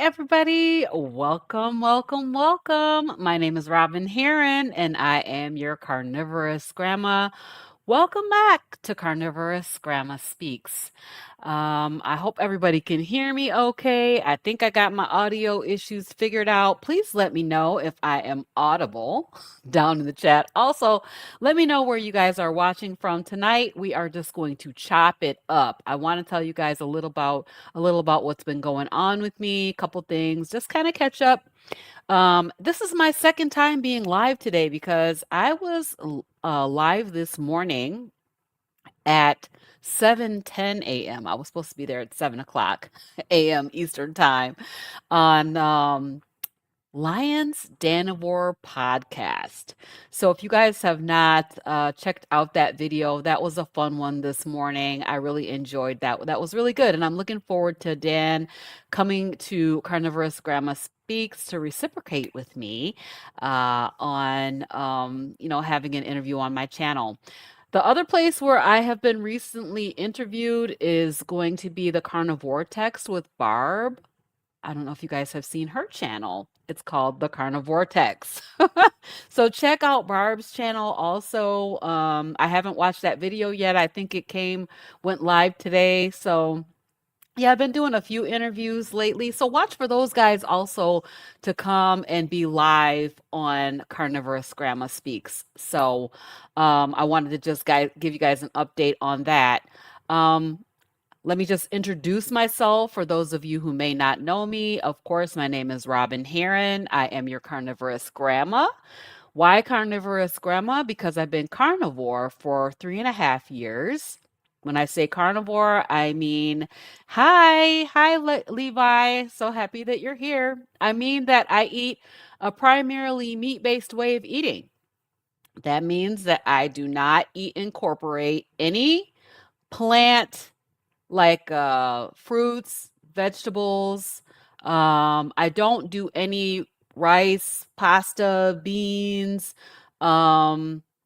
everybody. Welcome, welcome, welcome. My name is Robin Heron, and I am your carnivorous grandma. Welcome back to Carnivorous Grandma Speaks. I hope everybody can hear me okay. I think I got my audio issues figured out. Please let me know if I am audible down in the chat. Also, let me know where you guys are watching from tonight. We are just going to chop it up. I want to tell you guys a little about what's been going on with me, a couple things, just kind of catch up. This is my second time being live today because I was live this morning at 7:10 a.m. I was supposed to be there at 7 o'clock a.m. Eastern time on Lions Danivore podcast. So if you guys have not checked out that video, that was a fun one this morning. I really enjoyed that. That was really good. And I'm looking forward to Dan coming to Carnivorous Grandma Speaks to reciprocate with me on, having an interview on my channel. The other place where I have been recently interviewed is going to be the Carnivore Text with Barb. I don't know if you guys have seen her channel. It's called the Carnivore Text. So check out Barb's channel also. I haven't watched that video yet. I think went live today. So yeah, I've been doing a few interviews lately. So watch for those guys also to come and be live on Carnivorous Grandma Speaks. So I wanted to just give you guys an update on that. Um, Let me just introduce myself for those of you who may not know me. Of course, my name is Robin Heron. I am your carnivorous grandma. Why carnivorous grandma? Because I've been carnivore for 3.5 years. When I say carnivore, I mean, hi, Levi. So happy that you're here. I mean that I eat a primarily meat-based way of eating. That means that I do not incorporate any plant like fruits, vegetables. I don't do any rice, pasta, beans,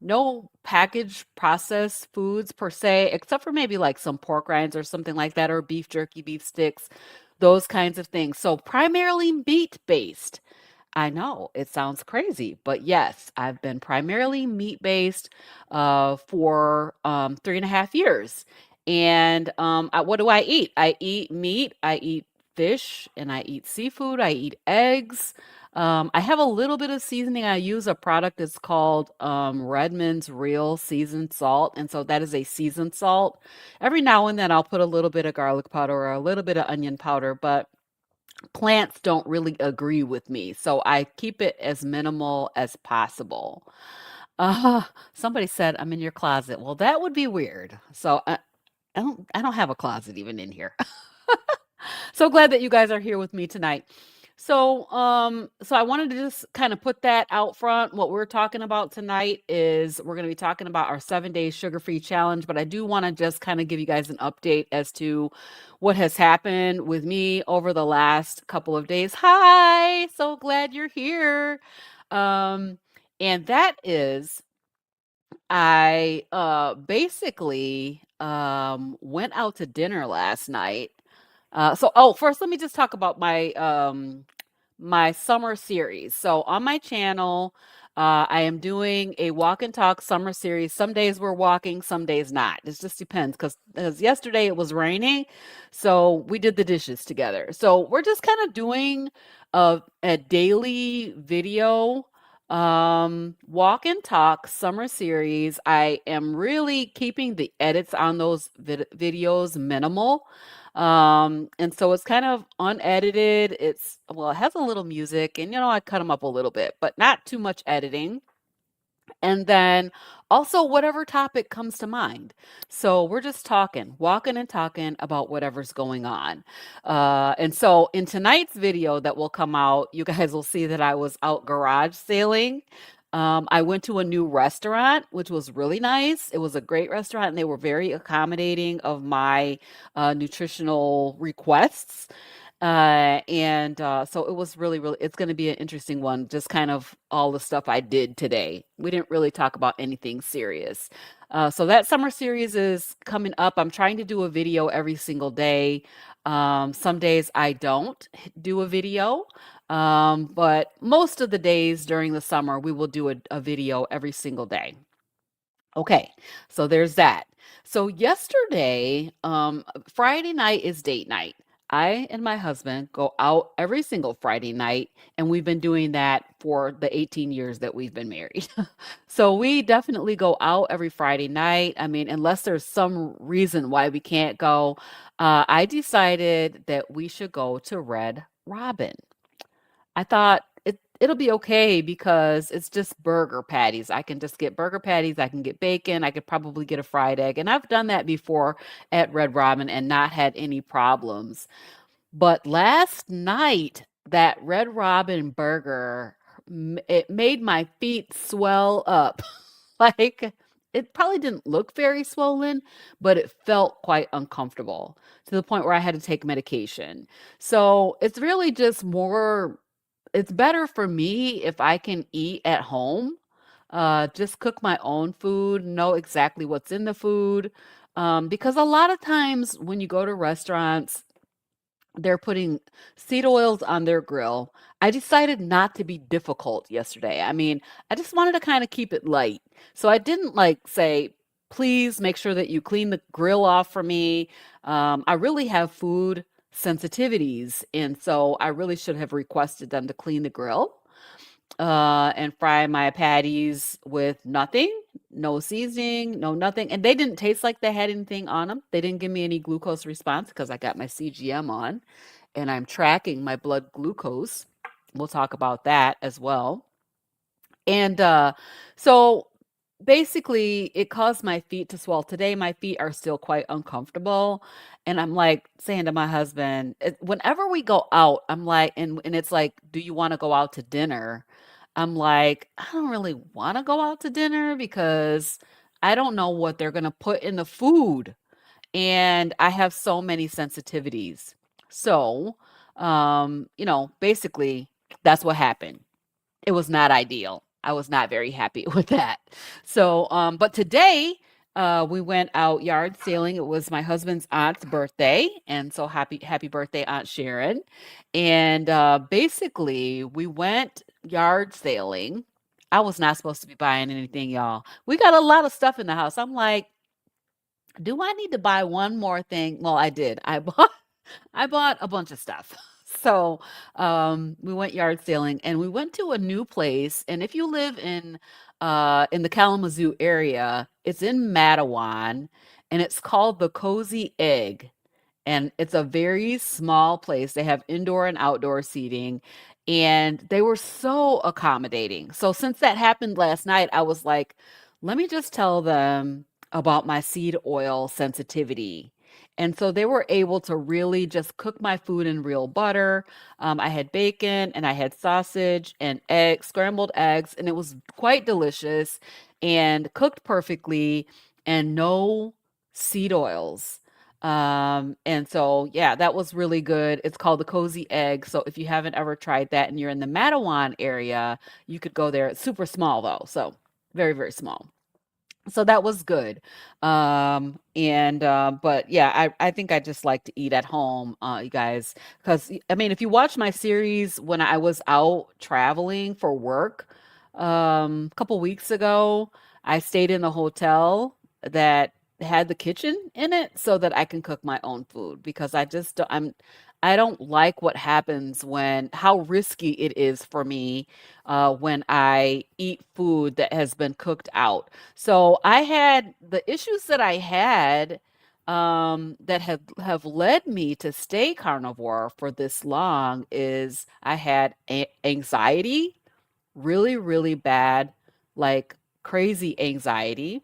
no packaged processed foods per se, except for maybe like some pork rinds or something like that, or beef jerky, beef sticks, those kinds of things. So primarily meat based. I know it sounds crazy, but yes, I've been primarily meat based for 3.5 years. And what do I eat? I eat meat, I eat fish, and I eat seafood, I eat eggs. I have a little bit of seasoning. I use a product that's called Redmond's Real Seasoned Salt. And so that is a seasoned salt. Every now and then I'll put a little bit of garlic powder or a little bit of onion powder, but plants don't really agree with me, so I keep it as minimal as possible. Uh, Somebody said I'm in your closet. Well, that would be weird. So I don't have a closet even in here. So glad that you guys are here with me tonight. So I wanted to just kind of put that out front. What we're talking about tonight is we're going to be talking about our 7 day sugar-free challenge, but I do want to just kind of give you guys an update as to what has happened with me over the last couple of days. Hi, so glad you're here. Um, and that is I basically went out to dinner last night. First let me just talk about my summer series. So on my channel, I am doing a walk and talk summer series. Some days we're walking, some days not. It just depends because yesterday it was raining, so we did the dishes together. So we're just kind of doing a daily video walk and talk summer series. I am really keeping the edits on those videos minimal. And so it's kind of unedited. It has a little music and I cut them up a little bit, but not too much editing. And then also whatever topic comes to mind. So we're just talking, walking and talking about whatever's going on. And so in tonight's video that will come out, you guys will see that I was out garage sailing. I went to a new restaurant, which was really nice. It was a great restaurant, and they were very accommodating of my nutritional requests. So it was really, really, it's going to be an interesting one. Just kind of all the stuff I did today. We didn't really talk about anything serious. So that summer series is coming up. I'm trying to do a video every single day. Some days I don't do a video, but most of the days during the summer, we will do a video every single day. Okay, so there's that. So yesterday, Friday night is date night. I and my husband go out every single Friday night, and we've been doing that for the 18 years that we've been married. So we definitely go out every Friday night. I mean, unless there's some reason why we can't go, I decided that we should go to Red Robin. I thought it'll be okay because it's just burger patties. I can just get burger patties, I can get bacon, I could probably get a fried egg, and I've done that before at Red Robin and not had any problems. But last night, that Red Robin burger, it made my feet swell up. Like, it probably didn't look very swollen, but it felt quite uncomfortable to the point where I had to take medication. So, it's really just more it's better for me if I can eat at home, just cook my own food, know exactly what's in the food, because a lot of times when you go to restaurants, they're putting seed oils on their grill. I decided not to be difficult yesterday. I mean, I just wanted to kind of keep it light. So I didn't like say, please make sure that you clean the grill off for me. I really have food sensitivities. And so I really should have requested them to clean the grill and fry my patties with nothing, no seasoning, no nothing. And they didn't taste like they had anything on them. They didn't give me any glucose response because I got my CGM on and I'm tracking my blood glucose. We'll talk about that as well. And so basically, it caused my feet to swell. Today, my feet are still quite uncomfortable. And I'm like saying to my husband, whenever we go out, I'm like, and it's like, do you want to go out to dinner? I'm like, I don't really want to go out to dinner because I don't know what they're going to put in the food. And I have so many sensitivities. So, basically, that's what happened. It was not ideal. I was not very happy with that. So, but today, we went out yard sailing. It was my husband's aunt's birthday, and so happy birthday, Aunt Sharon. And, basically, we went yard sailing. I was not supposed to be buying anything, y'all. We got a lot of stuff in the house. I'm like, "Do I need to buy one more thing?" Well, I did. I bought a bunch of stuff. So, we went yard sailing and we went to a new place. And if you live in the Kalamazoo area, it's in Matawan and it's called the Cozy Egg. And it's a very small place. They have indoor and outdoor seating, and they were so accommodating. So since that happened last night, I was like, let me just tell them about my seed oil sensitivity. And so they were able to really just cook my food in real butter. I had bacon and I had sausage and eggs, scrambled eggs, and it was quite delicious and cooked perfectly and no seed oils. And so, yeah, that was really good. It's called the Cozy Egg. So if you haven't ever tried that and you're in the Matawan area, you could go there. It's super small though. So very, very small. So that was good. But yeah, I think I just like to eat at home, you guys, because I mean, if you watch my series when I was out traveling for work, a couple weeks ago, I stayed in the hotel that had the kitchen in it so that I can cook my own food because I don't like what happens when how risky it is for me when I eat food that has been cooked out. So I had the issues that I had that have led me to stay carnivore for this long is I had anxiety, really, really bad, like crazy anxiety.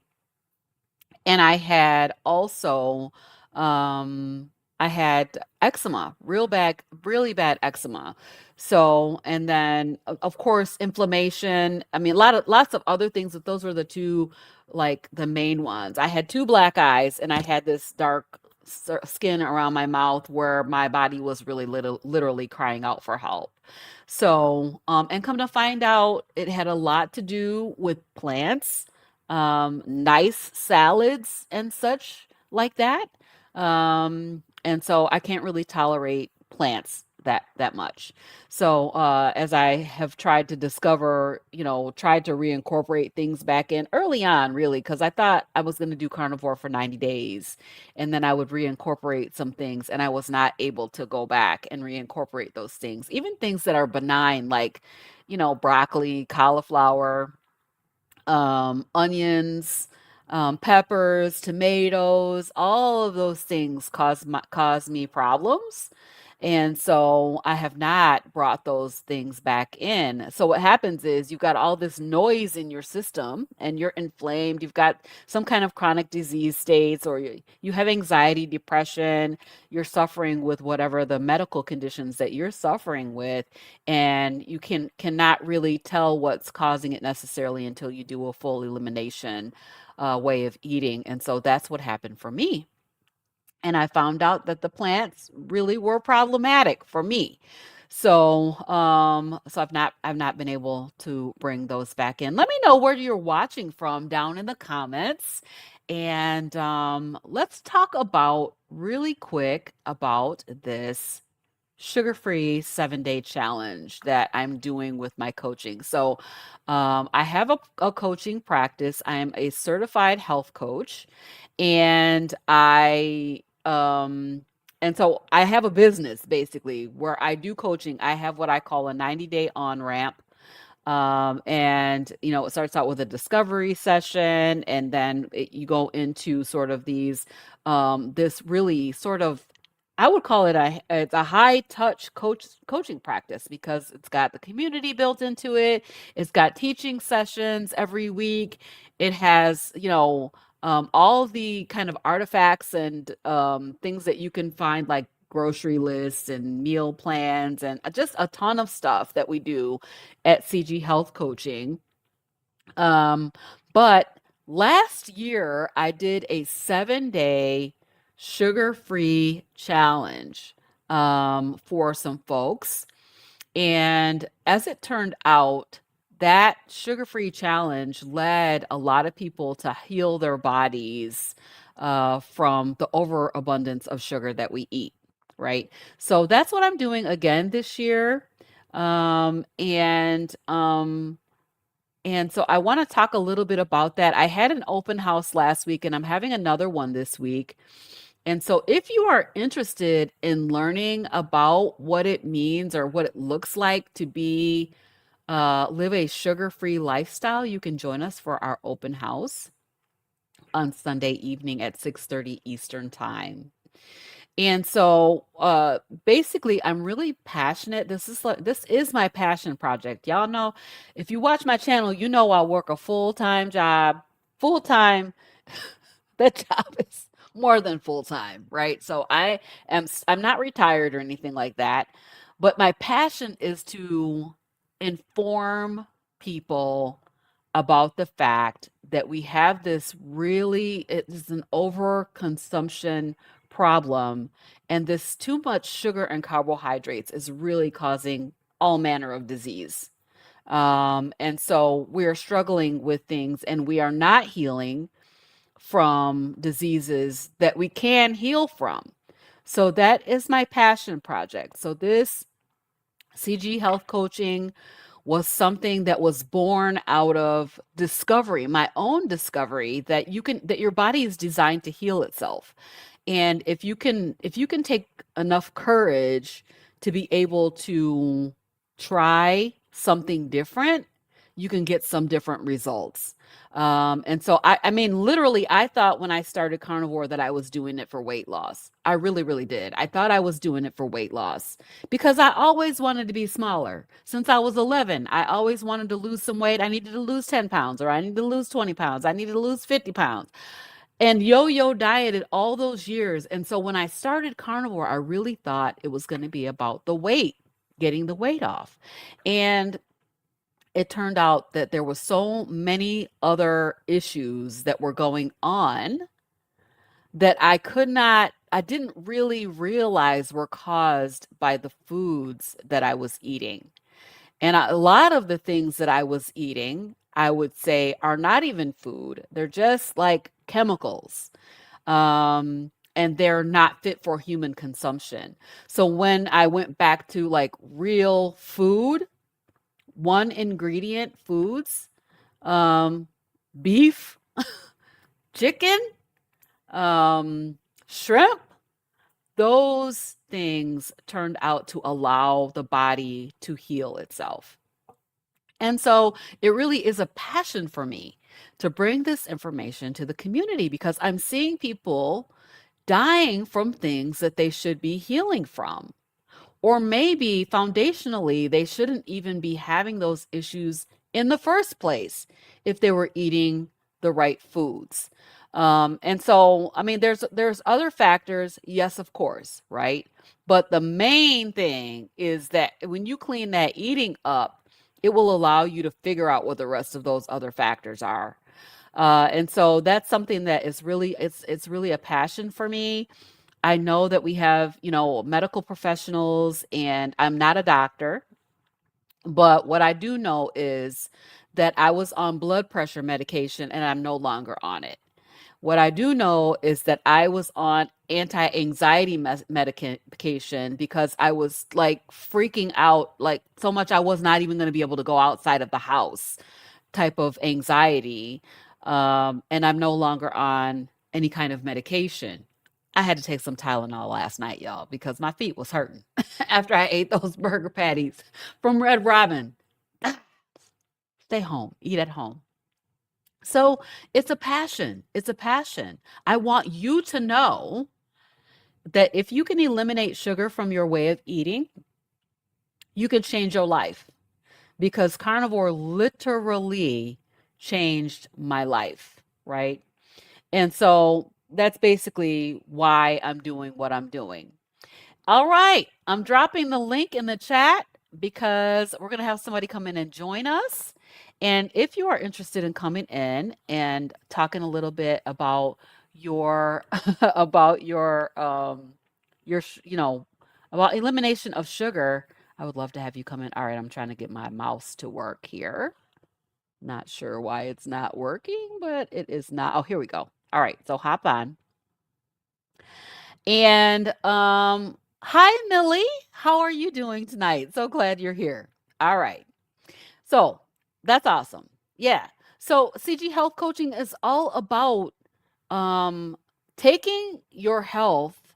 And I had also, I had eczema, real bad, really bad eczema. So, and then of course, inflammation. I mean, lots of other things, but those were the two, like the main ones. I had two black eyes and I had this dark skin around my mouth where my body was really literally crying out for help. So, and come to find out, it had a lot to do with plants, nice salads and such like that. And so I can't really tolerate plants that much. So, as I have tried to discover, tried to reincorporate things back in early on, really, because I thought I was going to do carnivore for 90 days and then I would reincorporate some things, and I was not able to go back and reincorporate those things. Even things that are benign, like, broccoli, cauliflower, onions, peppers, tomatoes, all of those things cause me problems. And so I have not brought those things back in. So what happens is you've got all this noise in your system and you're inflamed. You've got some kind of chronic disease states, or you have anxiety, depression, you're suffering with whatever the medical conditions that you're suffering with, and you cannot really tell what's causing it necessarily until you do a full elimination way of eating. And so that's what happened for me. And I found out that the plants really were problematic for me. So I've not been able to bring those back in. Let me know where you're watching from down in the comments. And let's talk about really quick about this sugar-free 7-day challenge that I'm doing with my coaching. So, I have a coaching practice. I am a certified health coach, and and so I have a business basically where I do coaching. I have what I call a 90-day on ramp. And it starts out with a discovery session, and then you go into sort of this really sort of, I would call it it's a high touch coaching practice because it's got the community built into it. It's got teaching sessions every week. It has, all the kind of artifacts and things that you can find, like grocery lists and meal plans and just a ton of stuff that we do at CG Health Coaching. Um, but last year I did a 7-day sugar-free challenge for some folks. And as it turned out, that sugar-free challenge led a lot of people to heal their bodies from the overabundance of sugar that we eat, right? So that's what I'm doing again this year. Um, and um, and so I want to talk a little bit about that. I had an open house last week, and I'm having another one this week. And so if you are interested in learning about what it means or what it looks like to live a sugar-free lifestyle, you can join us for our open house on Sunday evening at 6:30 Eastern Time. And so basically I'm really passionate. This is my passion project. Y'all know, if you watch my channel, you know I work a full-time job, full-time. That job is more than full time, right? So I'm not retired or anything like that, but my passion is to inform people about the fact that we have this really, it is an overconsumption problem, and this too much sugar and carbohydrates is really causing all manner of disease. And so we're struggling with things, and we are not healing from diseases that we can heal from. So that is my passion project. So this CG Health Coaching was something that was born out of discovery, my own discovery, that your body is designed to heal itself. And if you can take enough courage to be able to try something different, you can get some different results. And so I mean, literally, I thought when I started carnivore that I was doing it for weight loss. I really, really did. I thought I was doing it for weight loss because I always wanted to be smaller. Since I was 11, I always wanted to lose some weight. I needed to lose 10 pounds, or I needed to lose 20 pounds. I needed to lose 50 pounds, and yo-yo dieted all those years. And so when I started carnivore, I really thought it was going to be about the weight, getting the weight off. And it turned out that there were so many other issues that were going on that I could not I didn't really realize were caused by the foods that I was eating. And a lot of the things that I was eating, I would say, are not even food. They're just like chemicals. And they're not fit for human consumption. So when I went back to like real food, one ingredient foods, um, beef, chicken, um, shrimp, those things turned out to allow the body to heal itself. And so it really is a passion for me to bring this information to the community because I'm seeing people dying from things that they should be healing from. Or maybe foundationally, they shouldn't even be having those issues in the first place if they were eating the right foods. And so, I mean, there's other factors, yes, of course, right? But the main thing is that when you clean that eating up, it will allow you to figure out what the rest of those other factors are. And so that's something that is really it's really a passion for me. I know that we have, medical professionals, and I'm not a doctor, but what I do know is that I was on blood pressure medication and I'm no longer on it. What I do know is that I was on anti-anxiety medication because I was like freaking out, like so much I was not even going to be able to go outside of the house type of anxiety. And I'm no longer on any kind of medication. I had to take some Tylenol last night, y'all, because my feet was hurting after I ate those burger patties from Red Robin. Stay home, eat at home. So it's a passion. It's a passion. I want you to know that if you can eliminate sugar from your way of eating, you can change your life because carnivore literally changed my life, right? And so that's basically why I'm doing what I'm doing. All right. I'm dropping the link in the chat because we're going to have somebody come in and join us. And if you are interested in coming in and talking a little bit about your about about elimination of sugar, I would love to have you come in. All right, I'm trying to get my mouse to work here. Not sure why it's not working, but it is not. Oh, here we go. All right, so hop on. And hi Millie, how are you doing tonight? So glad you're here. All right. So, that's awesome. Yeah. So, CG Health Coaching is all about um taking your health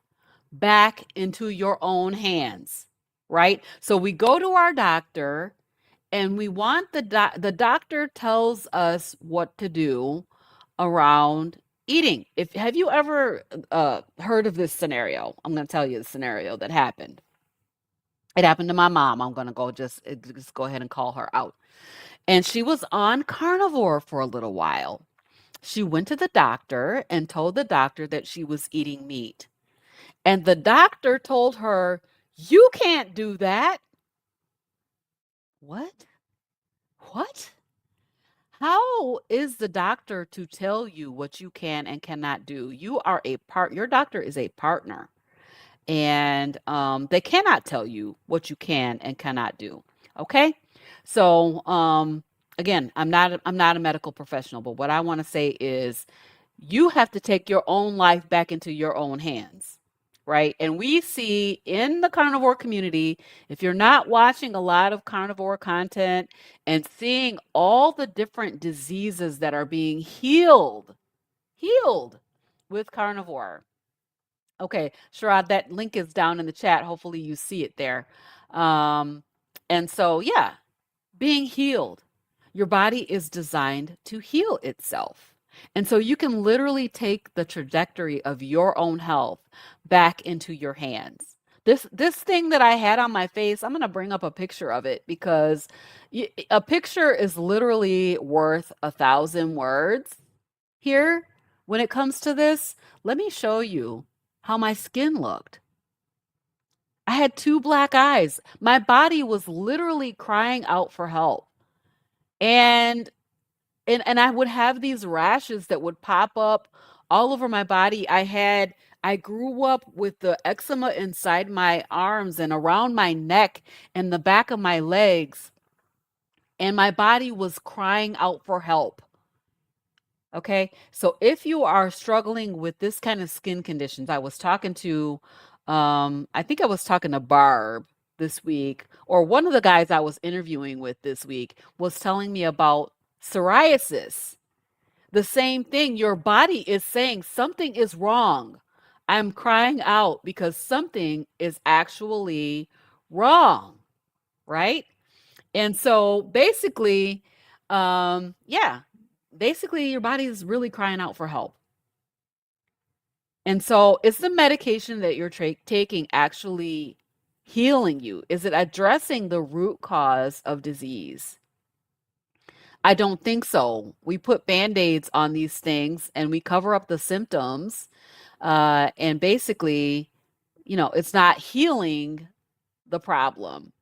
back into your own hands, right? So we go to our doctor and we want the doctor tells us what to do around eating. If have you ever heard of this scenario? I'm going to tell you the scenario that happened. It happened to my mom. I'm going to just go ahead and call her out. And she was on carnivore for a little while. She went to the doctor and told the doctor that she was eating meat. And the doctor told her, "You can't do that." What? What? How is the doctor to tell you what you can and cannot do? Your doctor is a partner, and they cannot tell you what you can and cannot do. Okay? So, again, I'm not a medical professional, but what I want to say is you have to take your own life back into your own hands, right? And we see in the carnivore community, if you're not watching a lot of carnivore content and seeing all the different diseases that are being healed with carnivore. Okay, Sharad, that link is down in the chat. Hopefully you see it there. Um, and so, yeah, being healed. Your body is designed to heal itself. And so you can literally take the trajectory of your own health back into your hands. This thing that I had on my face, I'm going to bring up a picture of it because a picture is literally worth 1,000 words here when it comes to this. Let me show you how my skin looked. I had two black eyes. My body was literally crying out for help. And and I would have these rashes that would pop up all over my body. I grew up with the eczema inside my arms and around my neck and the back of my legs, and my body was crying out for help. Okay. So if you are struggling with this kind of skin conditions, I was talking to, I think I was talking to Barb this week, or one of the guys I was interviewing with this week was telling me about psoriasis. The same thing. Your body is saying something is wrong. I'm crying out because something is actually wrong, right? And so basically, yeah, basically your body is really crying out for help. And so is the medication that you're taking actually healing you? Is it addressing the root cause of disease? I don't think so. We put band-aids on these things and we cover up the symptoms. And basically, it's not healing the problem.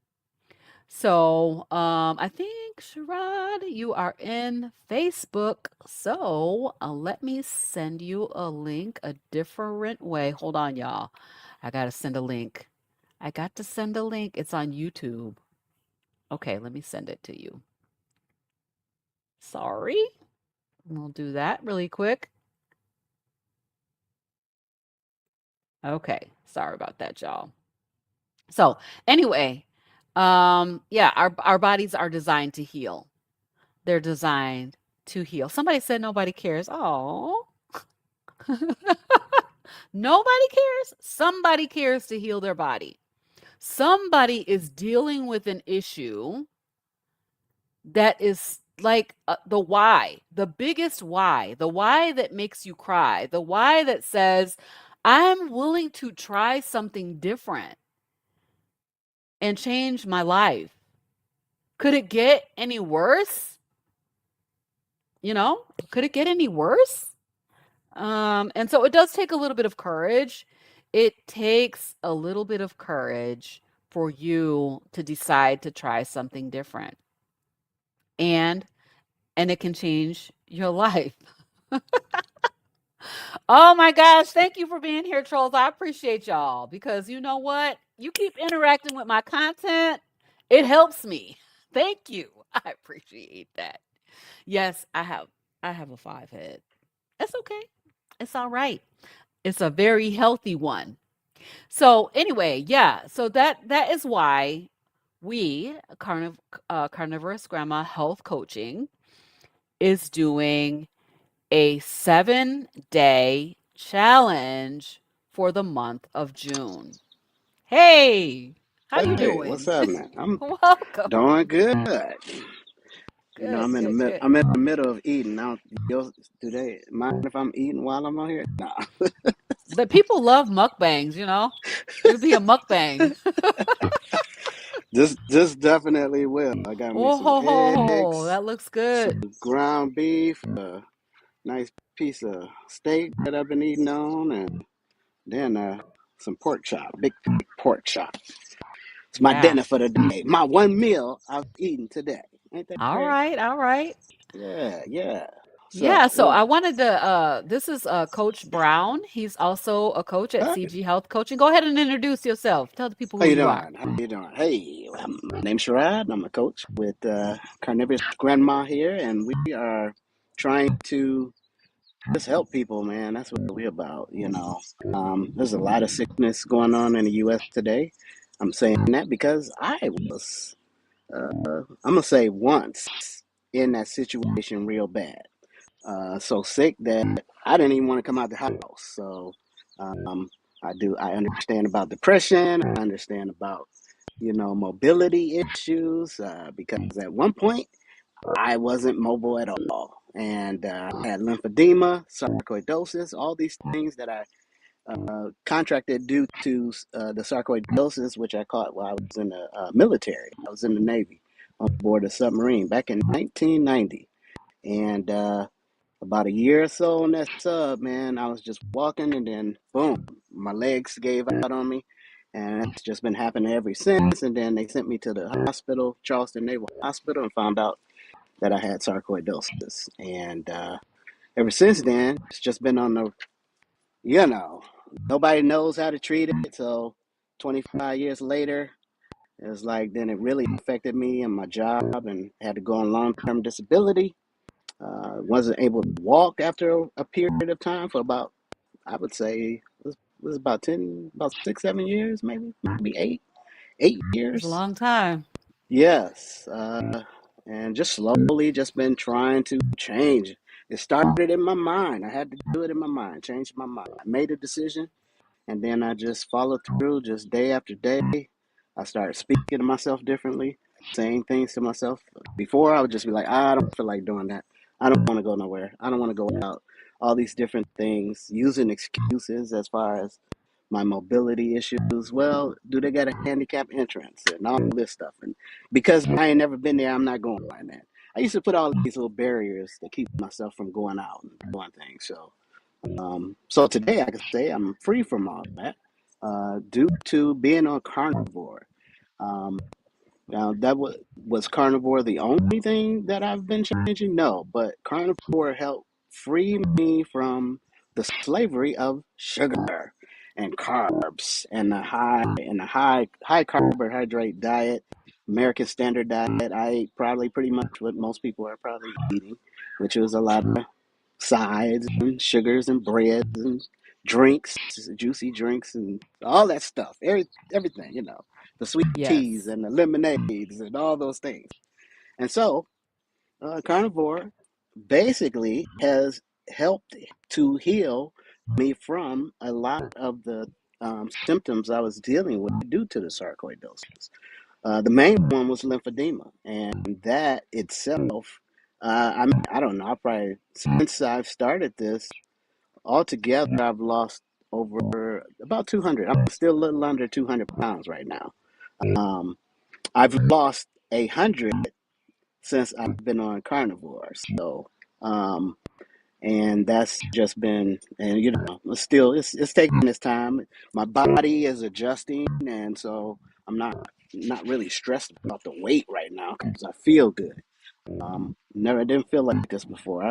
So, I think, Sherrod, you are in Facebook. So, let me send you a link a different way. Hold on, y'all. I got to send a link. I got to send a link. It's on YouTube. Okay, let me send it to you. Sorry. We'll do that really quick. Okay, sorry about that, y'all. So, anyway, yeah, our bodies are designed to heal. They're designed to heal. Somebody said nobody cares. Oh, nobody cares. Somebody cares to heal their body. Somebody is dealing with an issue that is like the why, the biggest why, the why that makes you cry, the why that says, I'm willing to try something different and change my life. Could it get any worse? Could it get any worse? And so it does take a little bit of courage. It takes a little bit of courage for you to decide to try something different. And it can change your life. Oh my gosh, thank you for being here, trolls. I appreciate y'all because you know what? You keep interacting with my content. It helps me. Thank you. I appreciate that. Yes, I have a 5 head. That's okay. It's all right. It's a very healthy one. So anyway, yeah. So that is why we Carnivorous Grandma Health Coaching is doing a 7-day challenge for the month of June. Hey, how you Hey, what's doing? up, man? I'm Welcome. doing good. You know, Good, good, good. I'm in the middle of eating. Now, do they mind if I'm eating while I'm on here? Nah. The people love mukbangs. It'll be a mukbang. Just definitely will. I got me some Oh, eggs, that looks some good. ground beef, a nice piece of steak that I've been eating on, and then some pork chop, big pork chop. It's my Yeah. dinner for the day. My one meal I've eaten today. Ain't that All great? right, all right. Yeah, yeah. Yeah, So, so I wanted to this is Coach Brown. He's also a coach at hey. CG Health Coaching. Go ahead and introduce yourself. Tell the people How who you you are. doing? How you doing? Hey, my name's Sherrod. I'm a coach with Carnivorous Grandma here, and we are trying to just help people, man. That's what we're about, you know. There's a lot of sickness going on in the U.S. today. I'm saying that because I was, I'm gonna say once in that situation real bad. So sick that I didn't even want to come out the house. So um, I understand about depression. I understand about, mobility issues because at one point I wasn't mobile at all. And I had lymphedema, sarcoidosis, all these things that I contracted due to the sarcoidosis, which I caught while I was in the military. I was in the Navy on board a submarine back in 1990. And about a year or so on that sub, man, I was just walking and then boom, my legs gave out on me. And that's just been happening ever since. And then they sent me to the hospital, Charleston Naval Hospital, and found out that I had sarcoidosis. And ever since then, it's just been on the, you know, nobody knows how to treat it. So 25 years later, it was like then it really affected me and my job, and had to go on long-term disability. Wasn't able to walk after a period of time for about, I would say, was about 10, about 6, 7 years, maybe 8 It's a years. long time. Yes, and just slowly, just been trying to change. It started in my mind. I had to do it in my mind, change my mind. I made a decision, and then I just followed through, just day after day. I started speaking to myself differently, saying things to myself. Before, I would just be like, I don't feel like doing that. I don't want to go nowhere. I don't want to go out. All these different things, using excuses as far as my mobility issues. Well, do they got a handicap entrance and all this stuff? And because I ain't never been there, I'm not going there. I used to put all these little barriers to keep myself from going out and doing things. So today I can say I'm free from all that, due to being on carnivore. Um, Now that was carnivore the only thing that I've been changing? No, but carnivore helped free me from the slavery of sugar and carbs and the high carbohydrate diet, American Standard diet. I ate probably pretty much what most people are probably eating, which was a lot of sides and sugars and breads and drinks, juicy drinks and all that stuff. Everything, the sweet teas Yes. and the lemonades and all those things. And so, carnivore basically has helped to heal me from a lot of the symptoms I was dealing with due to the sarcoidosis. The main one was lymphedema, and that itself, I don't know, I probably, since I've started this, altogether, I've lost over about 200. I'm still a little under 200 pounds right now. Um, I've lost 100 since I've been on carnivore. So, um, and that's just been, and it's taking its time. My body is adjusting, and so I'm not really stressed about the weight right now because I feel good. Never didn't feel like this before.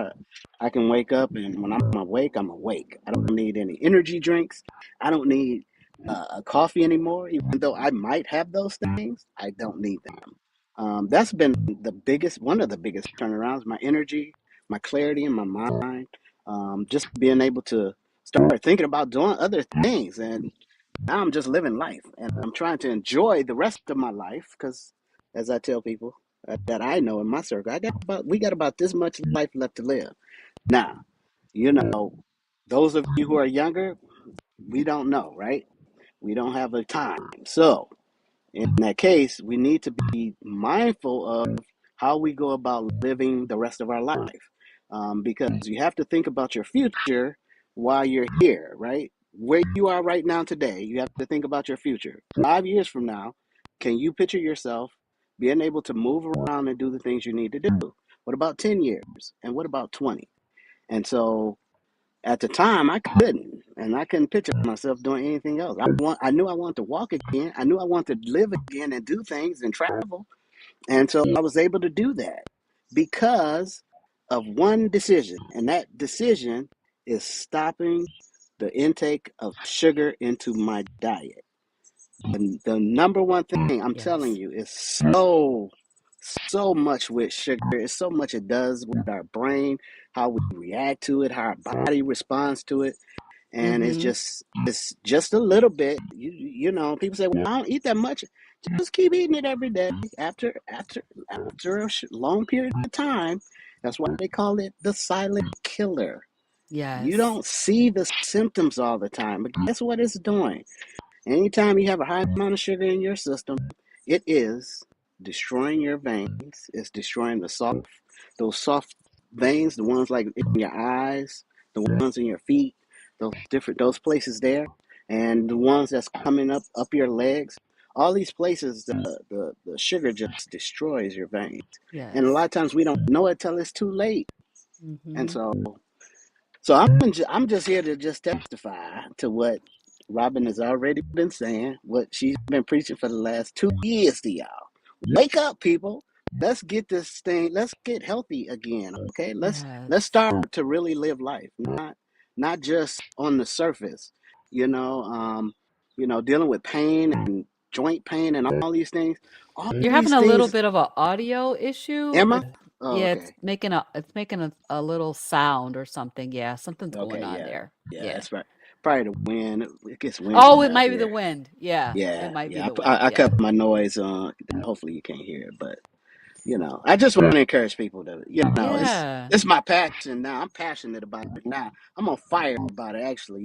I can wake up, and when I'm awake, I'm awake. I don't need any energy drinks. I don't need a coffee anymore. Even though I might have those things, I don't need them. That's been one of the biggest turnarounds. My energy, my clarity in my mind, just being able to start thinking about doing other things, and now I'm just living life, and I'm trying to enjoy the rest of my life because, as I tell people that I know in my circle, we got about this much life left to live. Now, you know, those of you who are younger, we don't know, right? We don't have a time. So, in that case, we need to be mindful of how we go about living the rest of our life. Because you have to think about your future while you're here, right? Where you are right now today, you have to think about your future. 5 years from now, can you picture yourself being able to move around and do the things you need to do? What about 10 years? And what about 20? And so at the time, I couldn't, and I couldn't picture myself doing anything else. I knew I wanted to walk again. I knew I wanted to live again and do things and travel, and so I was able to do that because of one decision, and that decision is stopping the intake of sugar into my diet. The number one thing I'm telling Yes. you is so much with sugar. It's so much it does with our brain, how we react to it, how our body responds to it, and Mm-hmm. it's just a little bit. People say, "Well, I don't eat that much." Just keep eating it every day. After a long period of time, that's why they call it the silent killer. You Yes. don't see the symptoms all the time, but guess what it's doing? Anytime you have a high amount of sugar in your system, it is destroying your veins. It's destroying those soft veins, the ones like in your eyes, the ones in your feet, those places there, and the ones that's coming up your legs. All these places, the sugar just destroys your veins, and a lot Yes. of times we don't know it till it's too late. And Mm-hmm. so I'm just here to just testify to what Robin has already been saying, what she's been preaching for the last 2 years to y'all. Wake up, people. Let's get this thing. Let's get healthy again. Okay. Let's Yes. start to really live life, not just on the surface. dealing with pain and joint pain and all these things. All You're having these a little things. bit of an audio issue. Am I? It's Oh, yeah, okay. it's making a little sound or something. Yeah, something's going Okay, on yeah. there. Yeah, Yeah. it's probably the wind. It gets windy Oh, it out might be the here. wind. Yeah, it Yeah, might be yeah. the wind. I Yeah. cut my noise on. Hopefully you can't hear it, but I just want to encourage people to, Yeah. it's my passion now. I'm passionate about it now. I'm on fire about it, actually,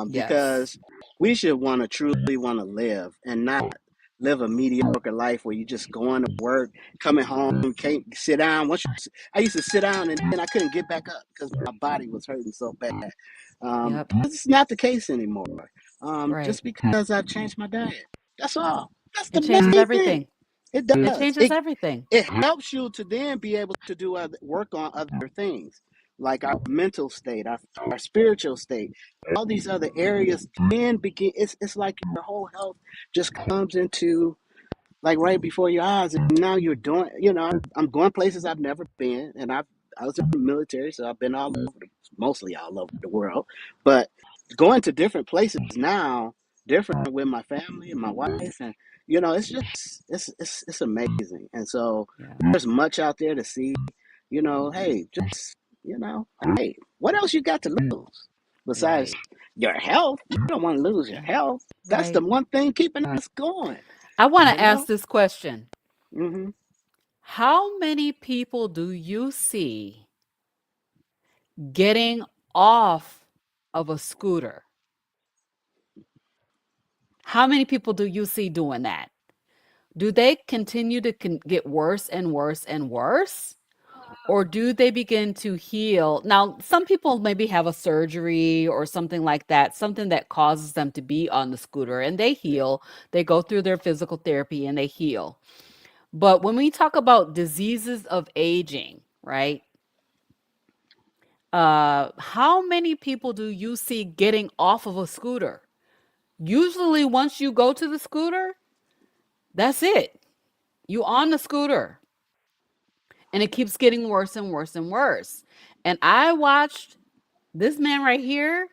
Yes. because we should want to truly want to live and not live a mediocre life where you just going to work, coming home, can't sit down. I used to sit down and then I couldn't get back up because my body was hurting so bad. Yep. This is not the case anymore. Right. Just because I've changed my diet. That's all. That's the It changes main thing. everything. It It does. changes everything. It helps you to then be able to do work on other things, like our mental state, our spiritual state, all these other areas. Then begin. It's like your whole health just comes into like right before your eyes, and now you're doing. I'm going places I've never been, and I was in the military, so I've been mostly all over the world, but going to different places now, different with my family and my wife, and it's just it's amazing, and so Yeah. there's much out there to see. Hey, just hey, what else you got to lose besides Right. your health? You don't want to lose your Yeah. health. That's the Right. one thing keeping us going. I want You to ask know. this question. hmm How many people do you see getting off of a scooter? How many people do you see doing that? Do they continue to get worse and worse and worse? Or do they begin to heal? Now, some people maybe have a surgery or something like that, something that causes them to be on the scooter and they heal. They go through their physical therapy and they heal. But when we talk about diseases of aging, right? How many people do you see getting off of a scooter? Usually, once you go to the scooter, that's it. You on the scooter, and it keeps getting worse and worse and worse. And I watched this man right here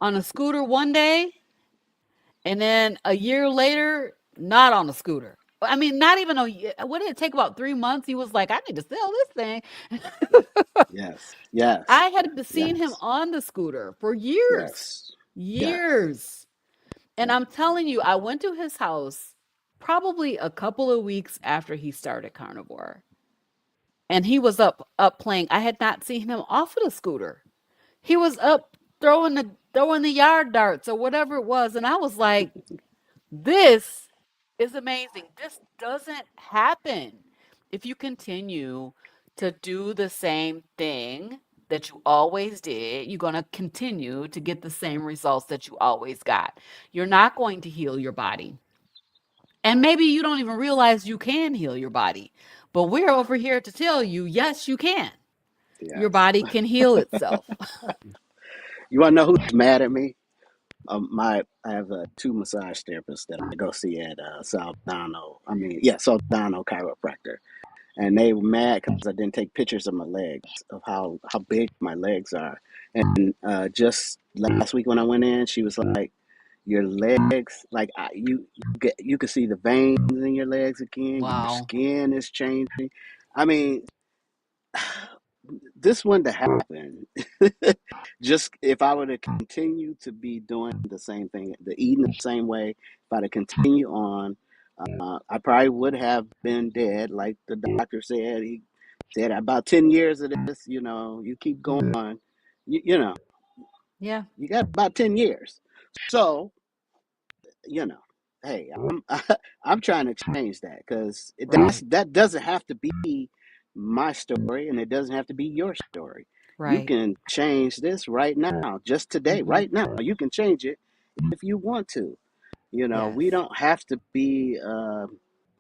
on a scooter one day, and then a year later, not on a scooter. I mean, not even a year. What did it take? About 3 months. He was like, "I need to sell this thing." Yes. Yes. I had seen him Yes. on the scooter for years, Yes. Yes. years. And Yeah. I'm telling you, I went to his house probably a couple of weeks after he started carnivore. And he was up playing. I had not seen him off of the scooter. He was up throwing the yard darts or whatever it was. And I was like, this is amazing. This doesn't happen if you continue to do the same thing that you always did. You're going to continue to get the same results that you always got. You're not going to heal your body. And maybe you don't even realize you can heal your body. But we're over here to tell you, yes, you can. Your Yes. body can heal itself. You want to know who's mad at me? I have two massage therapists that I go see at Saldano. Saldano Chiropractor, and they were mad because I didn't take pictures of my legs, of how big my legs are. And just last week when I went in, she was like, "Your legs, like you can see the veins in your legs again. Your Wow. skin is changing. I mean, this one to happen, just if I were to continue to be doing the same thing, the eating the same way, if I to continue on, I probably would have been dead, like the doctor said. He said about 10 years of this, you keep going, Mhm. you, you know, Yeah. you got about 10 years. So you know, hey, I'm trying to change that because Right. that doesn't have to be my story, and it doesn't have to be your story. You Right. can change this right now, just today, Hmm. right now. You can change it if you want to. Yes. We don't have to be,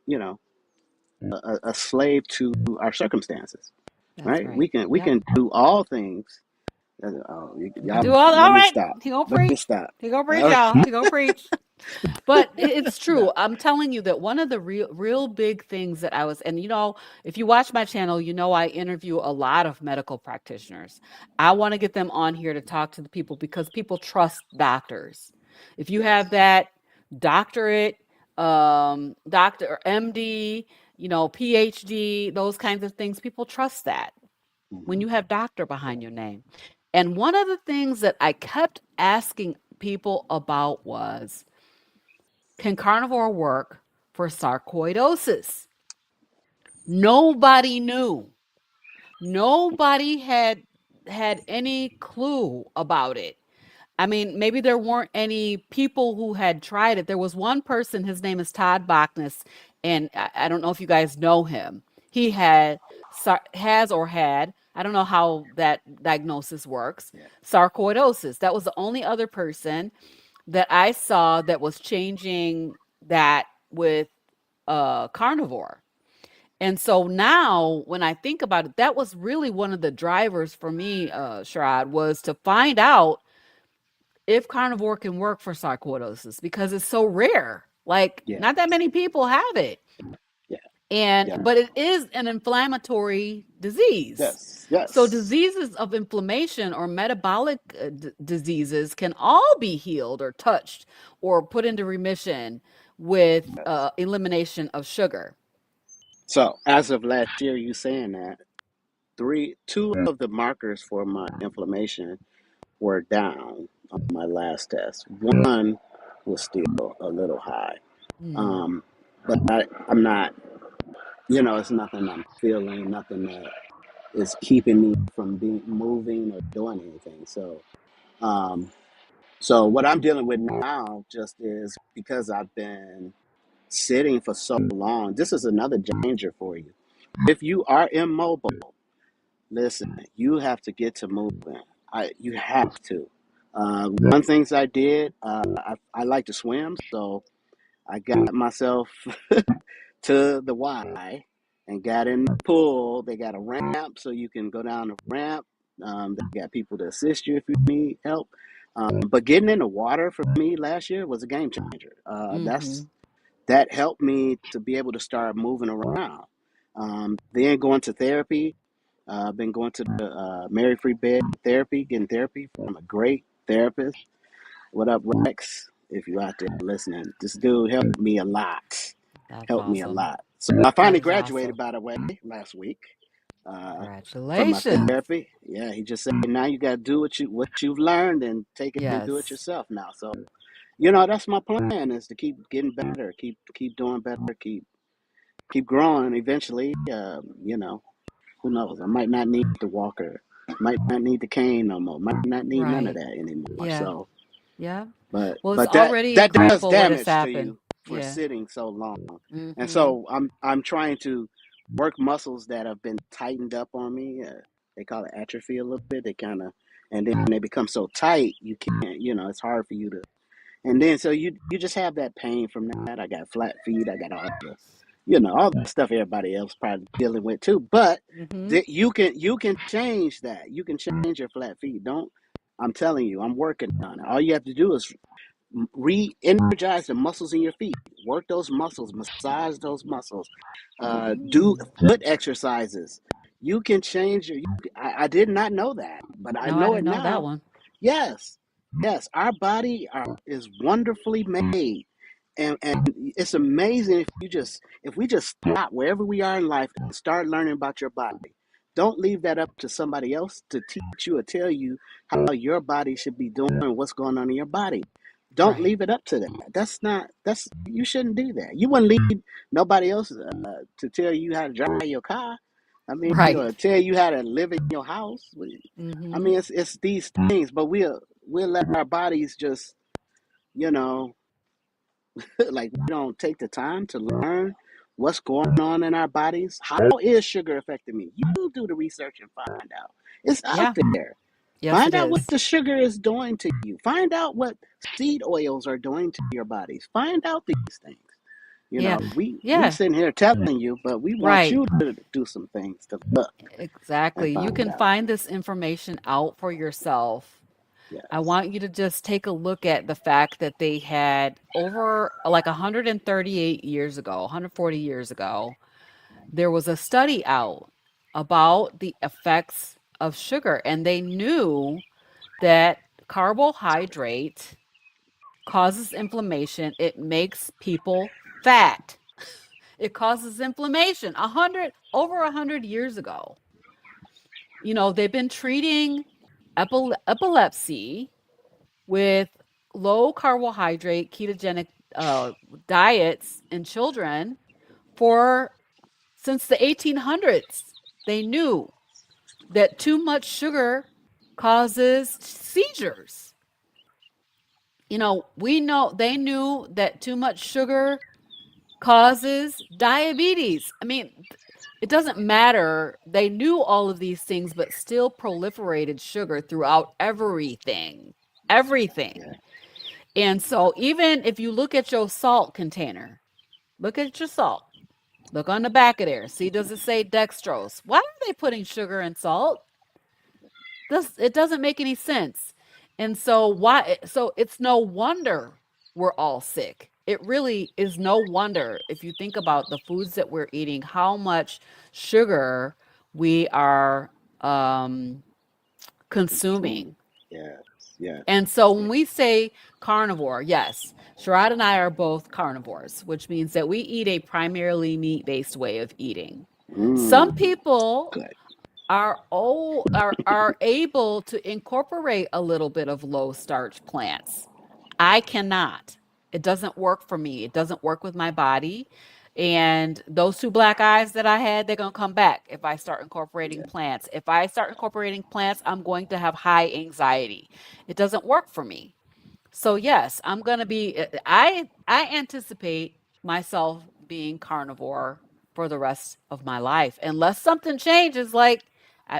you know, a slave to our circumstances, That's right? right. We Yep. can do all things You can Y'all, do all let me right. stop. He gonna Let me preach. stop. He gonna preach, All y'all. right. He gonna preach. But it's No. true. I'm telling you that one of the real big things that I was, and if you watch my channel, I interview a lot of medical practitioners. I want to get them on here to talk to the people because people trust doctors. If you have Yes. that doctorate, doctor or MD, PhD, those kinds of things, people trust that when Hmm. you have doctor behind your name. And one of the things that I kept asking people about was, can carnivore work for sarcoidosis? Nobody knew. Nobody had any clue about it. I mean, maybe there weren't any people who had tried it. There was one person, his name is Todd Bachnes, and I don't know if you guys know him. He has or had, I don't know how that diagnosis works, Yeah. sarcoidosis. That was the only other person that I saw that was changing that with carnivore. And so now when I think about it, that was really one of the drivers for me, Sharad, was to find out if carnivore can work for sarcoidosis because it's so rare. Like Yeah. not that many people have it. Yeah. And Yeah. but it is an inflammatory disease. Yes. So Yes. diseases of inflammation or metabolic diseases can all be healed or touched or put into remission with Yes. elimination of sugar. So as of last year, you saying that two of the markers for my inflammation were down on my last test. One was still a little high. Mm, Um, but I'm not, it's nothing I'm feeling, nothing that is keeping me from being moving or doing anything. Um, so what I'm dealing with now just is because I've been sitting for so long. This is another danger for you. If you are immobile, listen, you have to get to moving. You have to. One things I did, I like to swim, so I got myself to the Y and got in the pool. They got a ramp so you can go down the ramp. They got people to assist you if you need help. But getting in the water for me last year was a game changer. mm-hmm. That helped me to be able to start moving around. Then going to therapy. I've been going to the Mary Free Bed therapy, getting therapy from a great therapist. What up, Rex? If you out there listening, this dude helped me a lot. That's Helped me a awesome. lot. So I That finally is graduated, awesome. by the way, last week from my Congratulations. therapy. Yeah, he just said now you got to do what you've learned and take it and do it Yes. yourself now. So that's my plan is to keep getting better, keep doing better, keep growing. Eventually, who knows? I might not need the walker, might not need the cane no more, might not need none of Right. that anymore. Yeah. So, Yeah. but Well, it's but that already that does incredible what has damage to happened. you for Yeah. sitting so long, and Mm-hmm. so I'm trying to work muscles that have been tightened up on me. They call it atrophy a little bit. They kind of, and then they become so tight you can't. It's hard for you to. And then so you just have that pain from that. I got flat feet. I got all the stuff everybody else probably dealing with too. But Mm-hmm. you can change that. You can change your flat feet. Don't. I'm telling you, I'm working on it. All you have to do is re-energize the muscles in your feet. Work those muscles. Massage those muscles. Do Mm. foot exercises. You can change your. I did not know that, but I No, I know didn't it know that now. one. Yes, yes. Our body is wonderfully made, and it's amazing if we just stop wherever we are in life and start learning about your body. Don't leave that up to somebody else to teach you or tell you how your body should be doing and what's going on in your body. Don't Right. leave it up to that. That's you shouldn't do that. You wouldn't leave nobody else to tell you how to drive your car. I mean, Right. or tell you how to live in your house. I Mm-hmm. mean, it's these things, but we'll let our bodies just, you know, like we don't take the time to learn what's going on in our bodies. How is sugar affecting me? You do the research and find out. It's out Yeah. there. Yes, Find it out what is. the sugar is doing to you. Find out what seed oils are doing to your bodies. Find out these things. Yeah. We Yeah. sitting here telling you, but we want Right. you to do some things to look and Exactly. You find can out. find this information out for yourself. I Yes. want you to just take a look at the fact that they had over like 138 years ago, 140 years ago, there was a study out about the effects of sugar, and they knew that carbohydrate causes inflammation. It makes people fat. It causes inflammation. 100 years ago. They've been treating epilepsy with low carbohydrate ketogenic uh, diets in children for since the 1800s. They knew that too much sugar causes seizures. We know they knew that too much sugar causes diabetes. I mean, it doesn't matter. They knew all of these things, but still proliferated sugar throughout everything. Everything. Yeah. And so, even if you look at your salt container, look at your salt, look on the back of there. See, does it say dextrose? Why are they putting sugar and salt? It doesn't make any sense. And so so it's no wonder we're all sick. It really is no wonder if you think about the foods that we're eating, how much sugar we are Consume. consuming. Yes. Yes. And so when Yes. we say carnivore, yes, Sharad and I are both carnivores, which means that we eat a primarily meat-based way of eating. Some Mm, people good. are able to incorporate a little bit of low starch plants. I cannot. It doesn't work for me. It doesn't work with my body. And those two black eyes that I had, they're going to come back if I start incorporating Yeah. plants. If I start incorporating plants, I'm going to have high anxiety. It doesn't work for me. So yes, I'm going to be I anticipate myself being carnivore for the rest of my life unless something changes like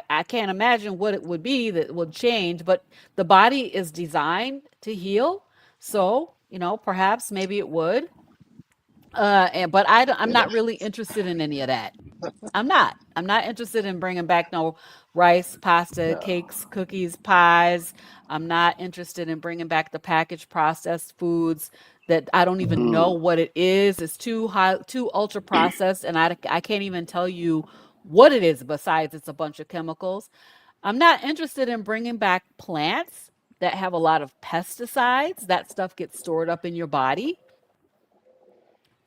I can't imagine what it would be that would change, but the body is designed to heal. So, perhaps maybe it would. But I'm It not is. really interested in any of that. I'm not. I'm not interested in bringing back no rice, pasta, No. cakes, cookies, pies. I'm not interested in bringing back the packaged processed foods that I don't even know Mm, what it is. It's too high, too ultra processed, and I can't even tell you what it is besides it's a bunch of chemicals. I'm not interested in bringing back plants that have a lot of pesticides. That stuff gets stored up in your body.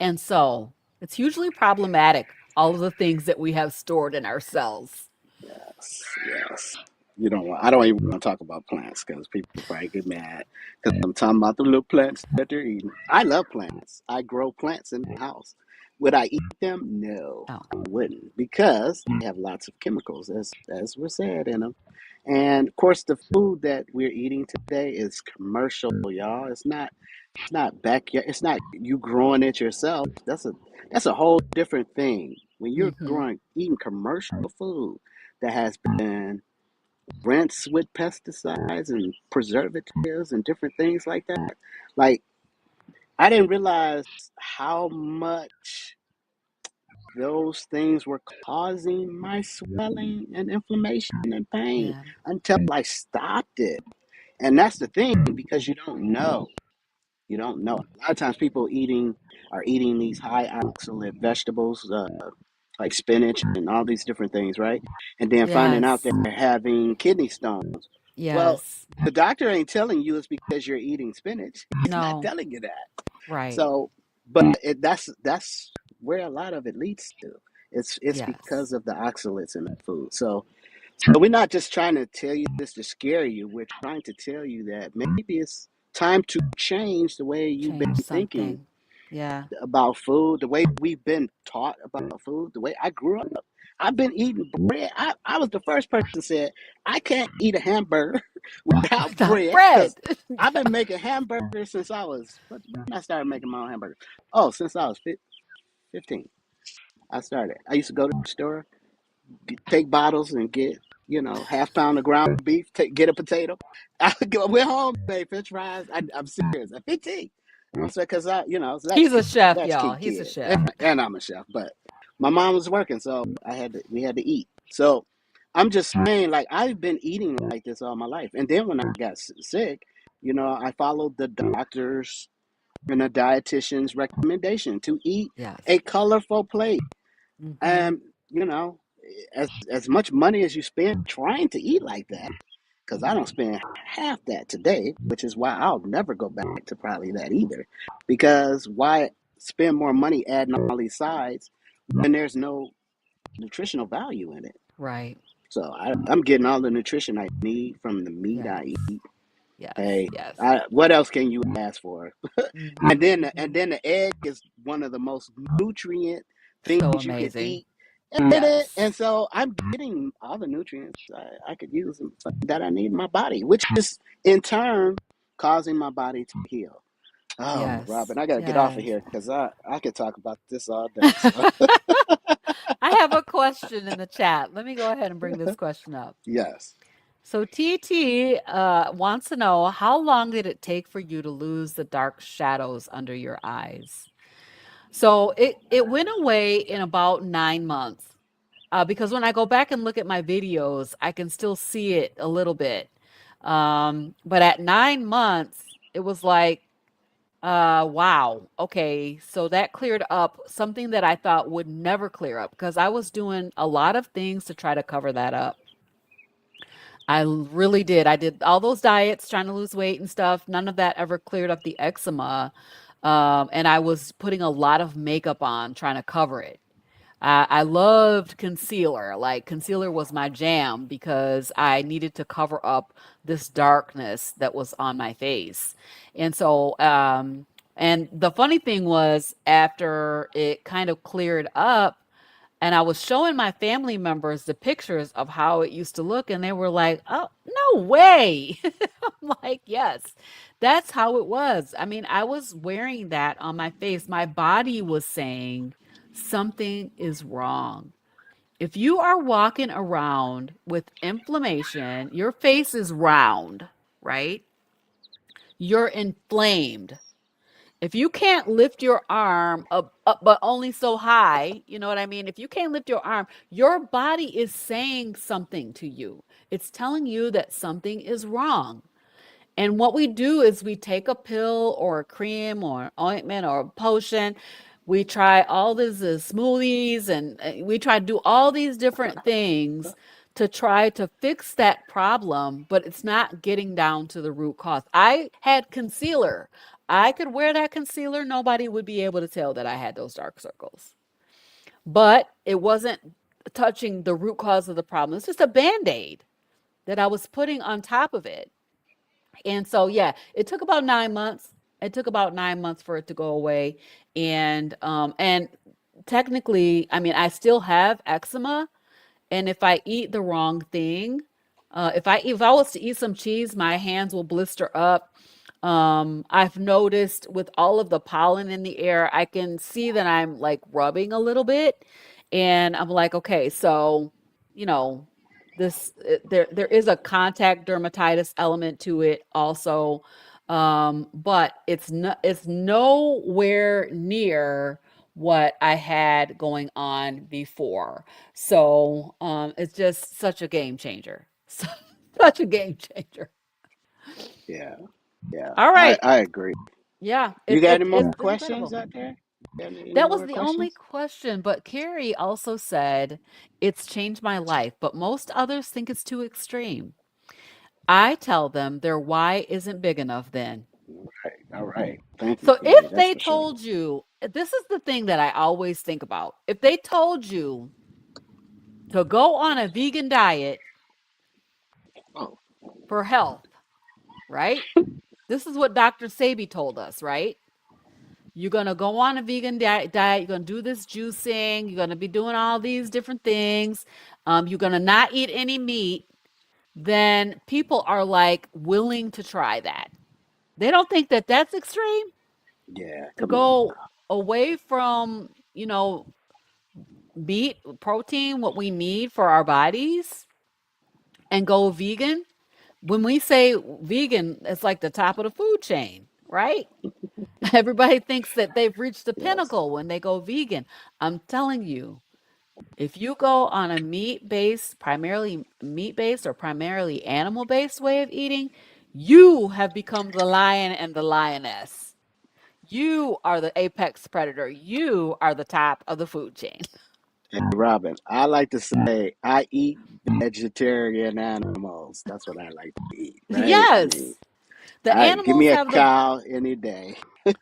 And so it's hugely problematic, all of the things that we have stored in our cells. yes. Yes. You don't want. I don't even want to talk about plants because people probably get mad because I'm talking about the little plants that they're eating. I love plants. I grow plants in the house. Would I eat them? No, Oh, I wouldn't because they have lots of chemicals, as was said in them. And of course, the food that we're eating today is commercial, y'all. It's not backyard. It's not you growing it yourself. That's a whole different thing. When you're mm-hmm. growing eating commercial food that has been rinsed with pesticides and preservatives and different things like that. Like I didn't realize how much those things were causing my swelling and inflammation and pain Yeah. until I stopped it. And that's the thing because you don't know. You don't know. A lot of times people are eating these high oxalate vegetables, like spinach and all these different things, right? And then finding out Yes. they're having kidney stones. Well, Yes. the doctor ain't telling you it's because you're eating spinach. He's not No. telling you that. Right. So, but that's where a lot of it leads to. It's Yes. because of the oxalates in the food. So we're not just trying to tell you this to scare you. We're trying to tell you that maybe it's time to change the way you've Change been thinking something. Yeah. about food, the way we've been taught about food, the way I grew up. I've been eating bread. I was the first person that said, I can't eat a hamburger without Without bread bread. because I've been making hamburgers since when I started making my own hamburgers? Oh, since I was 15. I started. I used to go to the store, take bottles and get, half pound of ground beef, get a potato. I went home, made French fries. I'm serious. At 15. So because I, He's a chef, y'all. latchkey He's a kid, chef. and I'm a chef, but my mom was working, so we had to eat. So I'm just saying, like I've been eating like this all my life, and then when I got sick, I followed the doctor's and a dietitian's recommendation to eat Yes. a colorful plate. Mm-hmm. And as much money as you spend trying to eat like that, because I don't spend half that today, which is why I'll never go back to probably that either. Because why spend more money adding all these sides when there's no nutritional value in it? Right. So I'm getting all the nutrition I need from the meat I Yes. eat. Yes. Hey, Yes. what else can you ask for? Mm-hmm. And Mm-hmm. then the egg is one of the most nutrient things So you can amazing. eat. And Yes. so I'm getting all the nutrients I could use that I need in my body, which is in turn causing my body to heal. Oh, Yes. Robin, I got to get off of Yes. here because I could talk about this all day. So, I have a question in the chat. Let me go ahead and bring this question up. yes. So TT wants to know how long did it take for you to lose the dark shadows under your eyes? So it went away in about 9 months. Because when I go back and look at my videos, I can still see it a little bit. But at 9 months, it was like, wow, okay, so that cleared up something that I thought would never clear up because I was doing a lot of things to try to cover that up. Really did. I did all those diets trying to lose weight and stuff. None of that ever cleared up the eczema. And I was putting a lot of makeup on trying to cover it. I loved concealer. Like concealer was my jam because I needed to cover up this darkness that was on my face. And so, and the funny thing was, after it kind of cleared up, and I was showing my family members the pictures of how it used to look, and they were like, "Oh, no way." I'm like, "Yes, that's how it was." I mean, I was wearing that on my face. My body was saying something is wrong. If you are walking around with inflammation, your face is round, right? You're inflamed. If you can't lift your arm up, but only so high, you know what I mean? If you can't lift your arm, your body is saying something to you. It's telling you that something is wrong. And what we do is we take a pill or a cream or an ointment or a potion. We try all these smoothies and we try to do all these different things to try to fix that problem, but it's not getting down to the root cause. I had concealer. I could wear that concealer. Nobody would be able to tell that I had those dark circles. But it wasn't touching the root cause of the problem. It's just a band aid that I was putting on top of it. And so, yeah, it took about 9 months. It took about 9 months for it to go away. And technically, I mean, I still have eczema, and if I eat the wrong thing, if I was to eat some cheese, my hands will blister up. I've noticed with all of the pollen in the air, I can see that I'm like rubbing a little bit, and I'm like, okay, so you know, there is a contact dermatitis element to it also, but it's nowhere near what I had going on before. So, it's just such a game changer. Such a game changer. Yeah. Yeah. All right. I agree. Yeah, You got any more it's been questions incredible. out there? Got any That was more the only questions? question, but Carrie also said it's changed my life, but most others think it's too extreme. I tell them their why isn't big enough then. Right. All right. Thank you, So Carrie. if That's they for sure. told you, this is the thing that I always think about. If they told you to go on a vegan diet Oh, for health, right? This is what Dr. Sabi told us, right? You're going to go on a vegan diet. You're going to do this juicing. You're going to be doing all these different things. You're going to not eat any meat. Then people are like willing to try that. They don't think that that's extreme yeah. to Come on go now. away from, meat, protein, what we need for our bodies and go vegan. When we say vegan, it's like the top of the food chain, right? Everybody thinks that they've reached the Yes. pinnacle when they go vegan. I'm telling you, if you go on a meat-based, primarily meat-based or primarily animal-based way of eating, you have become the lion and the lioness. You are the apex predator. You are the top of the food chain. Hey, Robin, I like to say I eat vegetarian animals. That's what I like to eat, right? I mean, Yes, the I give me animals a have the cow any day.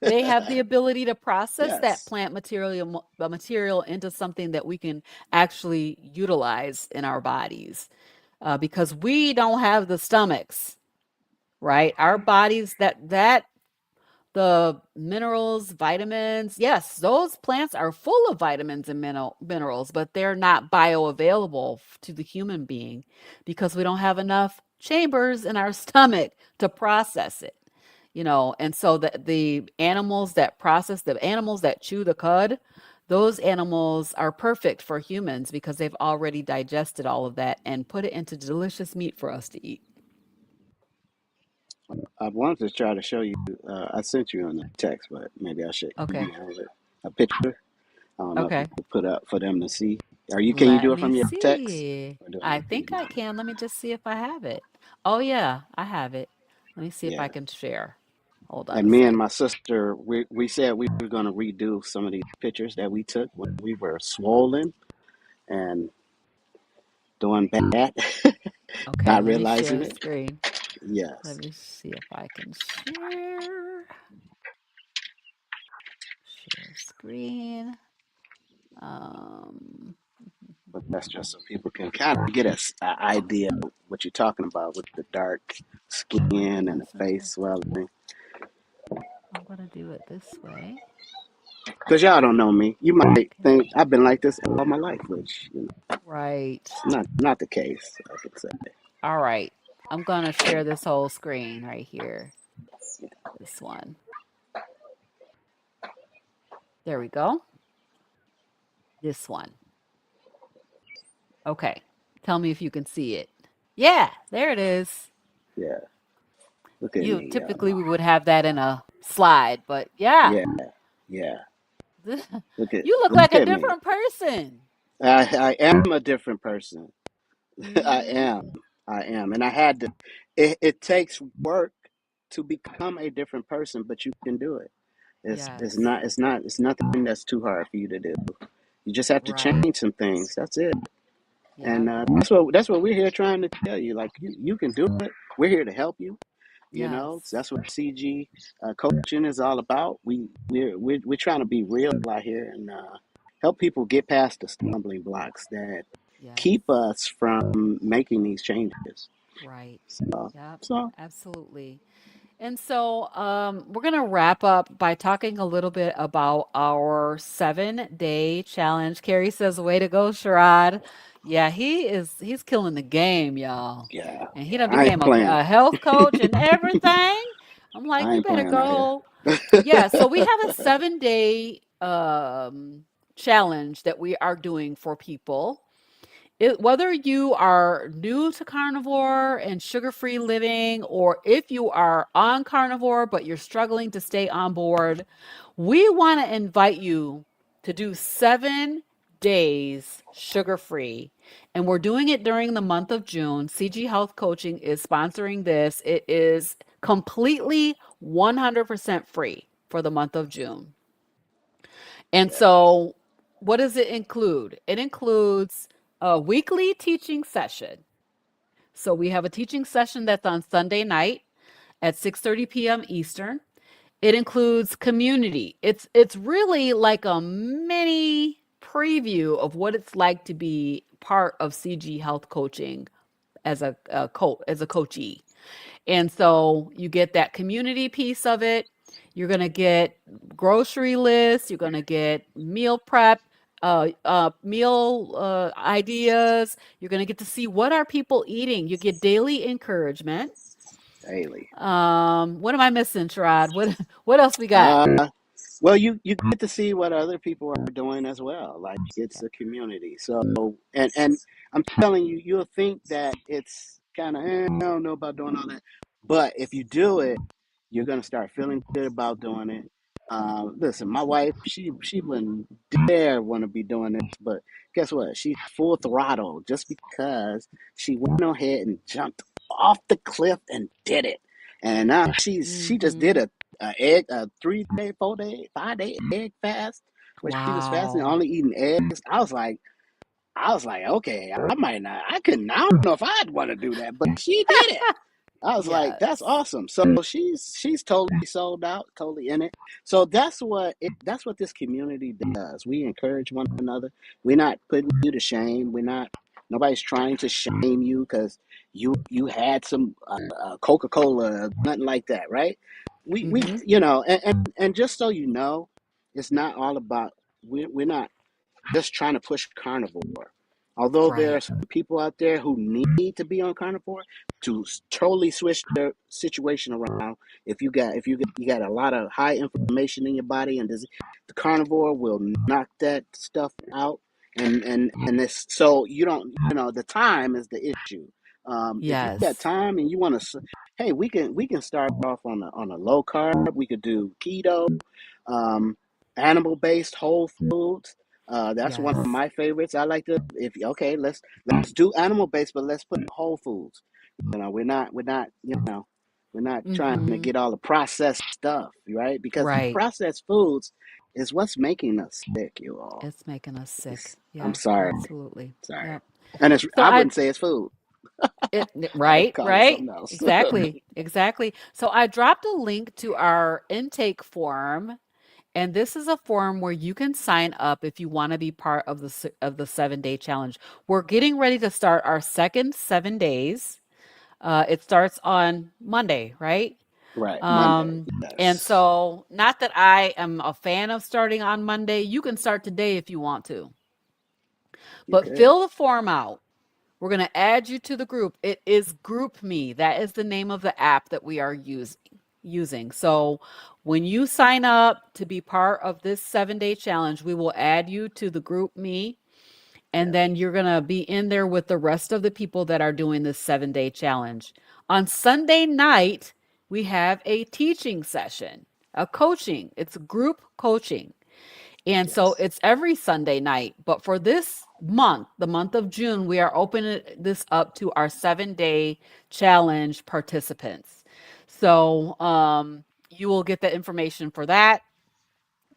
they have the ability to process that Yes. plant material into something that we can actually utilize in our bodies, because we don't have the stomachs, right? Our bodies that the minerals, vitamins, yes, those plants are full of vitamins and minerals, but they're not bioavailable to the human being because we don't have enough chambers in our stomach to process it. And so the animals that process, the animals that chew the cud, those animals are perfect for humans because they've already digested all of that and put it into delicious meat for us to eat. I wanted to try to show you. I sent you on the text, but maybe I should Okay. email it. A picture. I don't know if you Okay. could put up for them to see. Can you Let do it me from your text? see. Or do I I need to think I email it? can. Let me just see if I have it. Oh, yeah, I have it. Let me see if I Yeah. can share. Hold on And a me and second. my sister, we said we were going to redo some of these pictures that we took when we were swollen and doing bad, Okay, not let me realizing share it. screen. Let Yes. me see if I can share. Share screen. Um, But that's just so people can kind of get an idea of what you're talking about with the dark skin oh my and the goodness. face Okay. swelling. I'm gonna do it this way. Because y'all don't know me. You might Okay. think I've been like this all my life, which, Right. not the case, I could say. All right. I'm gonna share this whole screen right here. This one. There we go. This one. Okay. Tell me if you can see it. Yeah, there it is. Yeah. Look at You me, typically we would have that in a slide, but yeah. Yeah. Yeah. You look Look like a at me. different person. I am a different person. I am. Hmm. I am. And I had to it takes work to become a different person, but you can do it. Yes. It's nothing that's too hard for you to do. You just have to Right. change some things. That's it. And Yep. that's what we're here trying to tell you. Like you can do it. We're here to help you. So Yes. that's what CG coaching is all about. We're trying to be real out here and help people get past the stumbling blocks that Yes. keep us from making these changes. Right. So, Yep. so Absolutely. And so we're going to wrap up by talking a little bit about our 7-day challenge. Carrie says, way to go, Sherrod. Yeah, he's killing the game, y'all. yeah, And he yeah. done I ain't became a, playing. a health coach and everything. I'm like, I you ain't better playing out here. go. Yeah, so we have a 7-day challenge that we are doing for people. Whether you are new to carnivore and sugar-free living, or if you are on carnivore but you're struggling to stay on board, we want to invite you to do 7 days sugar-free. And we're doing it during the month of June. CG Health Coaching is sponsoring this. It is completely 100% free for the month of June. And Yeah. so, what does it include? It includes a weekly teaching session. So, we have a teaching session that's on Sunday night at 6:30 p.m. Eastern. It includes community. It's really like a mini preview of what it's like to be part of CG Health Coaching as a coachee. And so you get that community piece of it. You're going to get grocery lists. You're going to get meal prep, meal ideas. You're going to get to see what are people eating. You get daily encouragement. Daily. What am I missing, Sherrod? What else we got? Uh, well, you get to see what other people are doing as well. Like it's Yep. a community. So and I'm telling you, you'll think that it's kind of I don't know about doing all that, but if you do it, You're gonna start feeling good about doing it. Listen, my wife, she wouldn't dare want to be doing this, but guess what? She's full throttle just because she went ahead and jumped off the cliff and did it. And now she just did Mm-hmm. a 3 day, 4 day, 5 day egg fast where she was fasting, Wow. only eating eggs. I was like, okay, I might not, I don't know if I'd want to do that, but she did it. I was like, that's Yes. awesome. So she's totally sold out, totally in it. So that's what this community does. We encourage one another. We're not putting you to shame. We're not Nobody's trying to shame you because you had some Coca-Cola, nothing like that, right? We Mm-hmm. and just so you know, it's not all about we're not just trying to push carnivore. Although there are Right. some people out there who need to be on carnivore to totally switch their situation around. If you got a lot of high inflammation in your body and the carnivore will knock that stuff out. And this so you don't the time is the issue. If you got Yes. time and you want to, hey, we can start off on a low carb. We could do keto, um, animal based whole foods. That's one of Yes. my favorites. I like to if okay, let's do animal based, but let's put whole foods. We're not trying to Mm-hmm. get all the processed stuff, right? Because the Right. processed foods is what's making us sick, you all. It's making us sick. I'm Yeah, sorry, absolutely. sorry, Yep. and it's So I I wouldn't say it's food. I would right, call it right. something else. Exactly. Exactly. So I dropped a link to our intake form, and this is a form where you can sign up if you want to be part of the 7-day challenge. We're getting ready to start our second 7 days. It starts on Monday, right? Right, Monday. Um, and Yes. so not that I am a fan of starting on Monday. You can start today if you want to. You But could. fill the form out. We're going to add you to the group. It is Group Me. That is the name of the app that we are using. So when you sign up to be part of this 7-day challenge, we will add you to the Group Me, and Yes. then you're going to be in there with the rest of the people that are doing this 7-day challenge. On Sunday night, we have a teaching session, a coaching. It's group coaching. And so Yes. it's every Sunday night. But for this month, the month of June, we are opening this up to our 7-day challenge participants. So you will get the information for that.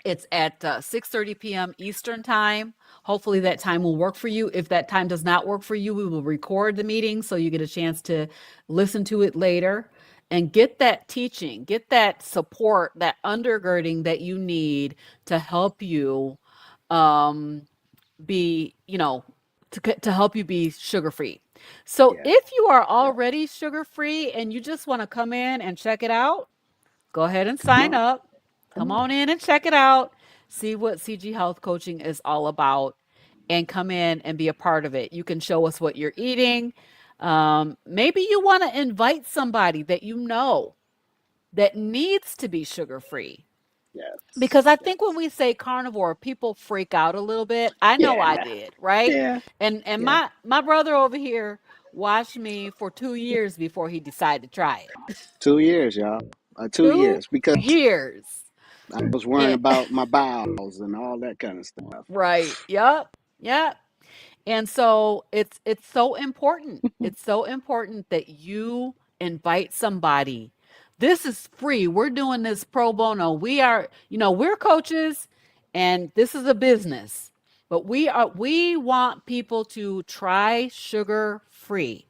It's at 6:30 p.m. Eastern time. Hopefully that time will work for you. If that time does not work for you, we will record the meeting so you get a chance to listen to it later and get that teaching, get that support, that undergirding that you need to help you um, be, to help you be sugar free. So Yes. if you are Yes. already sugar free and you just want to come in and check it out, go ahead and Come sign on. up. Come Come on. on in and check it out. See what CG Health Coaching is all about and come in and be a part of it. You can show us what you're eating. Maybe you want to invite somebody that you know that needs to be sugar free. Because Yes. I Yes. think when we say carnivore, people freak out a little bit. I know Yeah. I Nah. did, right? Yeah. And Yeah. my brother over here watched me for 2 years before he decided to try it. 2 years, y'all. 2 years two because years. I was worrying And about my bowels and all that kind of stuff. right. Yep. Yep. And so it's so important. It's so important that you invite somebody. This is free. We're doing this pro bono. We're coaches and this is a business. But we want people to try sugar free.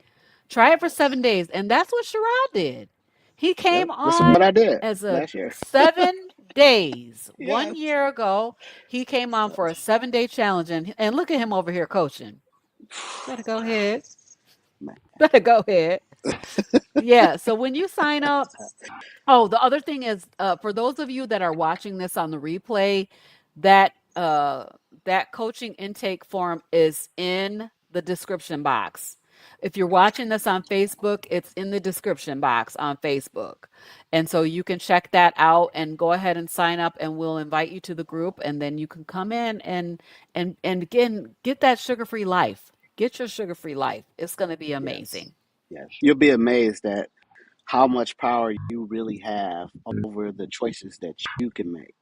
Try it for 7 days. And that's what Sherrod did. He Yep. came That's what on I did as a last year. 7 days. One Yes. year ago, he came on for a 7-day challenge, and look at him over here coaching. Better go ahead. Man. Better go ahead. Yeah. So when you sign up, oh, the other thing is, for those of you that are watching this on the replay, that that coaching intake form is in the description box. If you're watching this on Facebook, it's in the description box on Facebook. And so you can check that out and go ahead and sign up and we'll invite you to the group and then you can come in and again get that sugar-free life. Get your sugar-free life. It's going to be Yes. amazing. Yes. You'll be amazed at how much power you really have over the choices that you can make.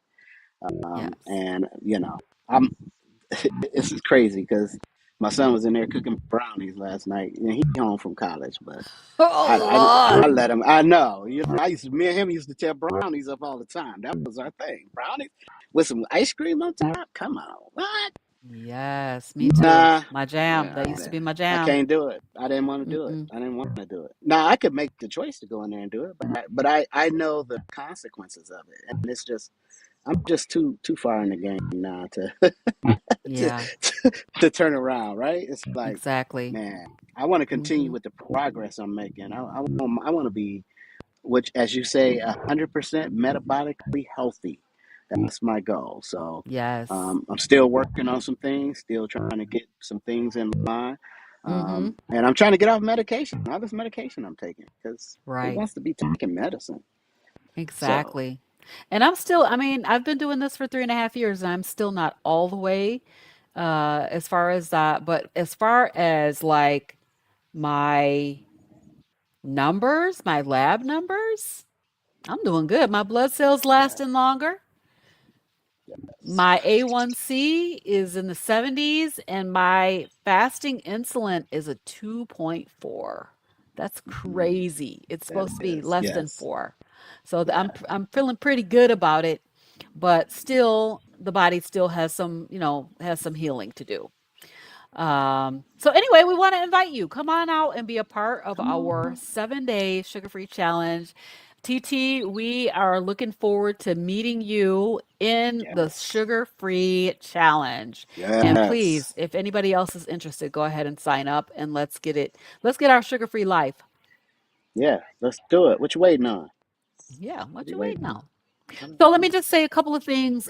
Yes. And I'm this is crazy because my son was in there cooking brownies last night, and he home from college, but I, Oh I, I Lord. let him. I know. Me and him used to tear brownies up all the time. That was our thing. Brownies with some ice cream on top. Come on, what? Yes, me too. Nah, My jam. yeah, That used to be my I jam. can't do it. I didn't want to do it. Mm-mm. I didn't want to do it. Now I could make the choice to go in there and do it, but I know the consequences of it, and it's just I'm just too far in the game now to Yeah, to turn around. Right? It's like, exactly. man, I want to continue Hmm. with the progress I'm making. I want to be, which, as you say, 100% metabolically healthy. That's my goal. So Yes. I'm still working on some things, still trying to get some things in line. Hmm. And I'm trying to get off medication, all this medication I'm taking, because who Right. wants to be taking medicine? So, Exactly. And I'm still, I mean, I've been doing this for 3.5 years and I'm still not all the way as far as that. But as far as like my numbers, my lab numbers, I'm doing good. My blood cells yeah, lasting longer. My A1C is in the 70s and my fasting insulin is a 2.4. That's crazy. It's that supposed to be is, less than yes, 4. So yeah, I'm feeling pretty good about it, but still the body still has some, has some healing to do. So anyway, we want to invite you. Come on out and be a part of come our on, 7-day sugar-free challenge. TT, we are looking forward to meeting you in the yes, sugar-free challenge. And yes, please, if anybody else is interested, go ahead and sign up and let's get it. Let's get our sugar-free life. yeah, let's do it. What you waiting on? Yeah, What what you you waiting waiting on? on? Come on, So let come me on. just say a couple of things.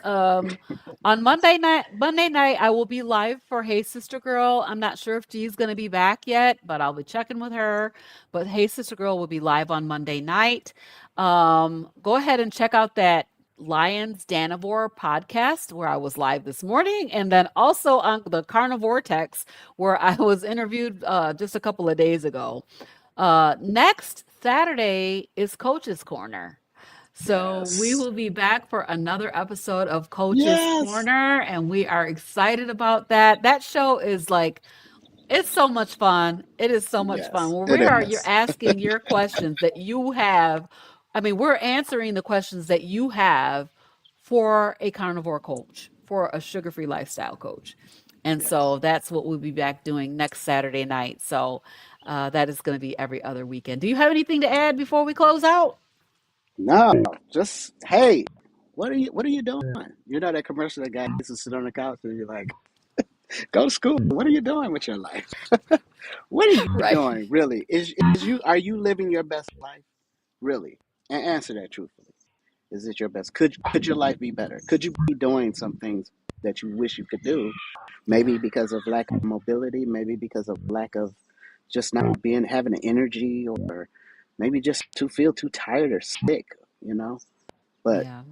On Monday night, I will be live for Hey Sister Girl. I'm not sure if Dee's going to be back yet, but I'll be checking with her. But Hey Sister Girl will be live on Monday night. Go ahead and check out that Lions Danivore podcast where I was live this morning, and then also on the Carnivore Text where I was interviewed just a couple of days ago. Next Saturday is Coach's Corner. So we Yes, will be back for another episode of Coach's yes, Corner, and we are excited about that. That show is like, it's so much fun. It is so much fun. yes, Well, it you're is. asking your questions that you have. I mean, we're answering the questions that you have for a carnivore coach, for a sugar-free lifestyle coach. And Yes. so that's what we'll be back doing next Saturday night. So that is going to be every other weekend. Do you have anything to add before we close out? No, just hey, what are you doing? You know that commercial that guy used to sit on the couch and you're like, go to school. What are you doing with your life? What are you Right. doing really? Is you are you living your best life? Really? And answer that truthfully. Is it your best? Could your life be better? Could you be doing some things that you wish you could do? Maybe Yeah. because of lack of mobility, maybe because of lack of just not being having the energy, or maybe just to feel too tired or sick, you know? But Yeah.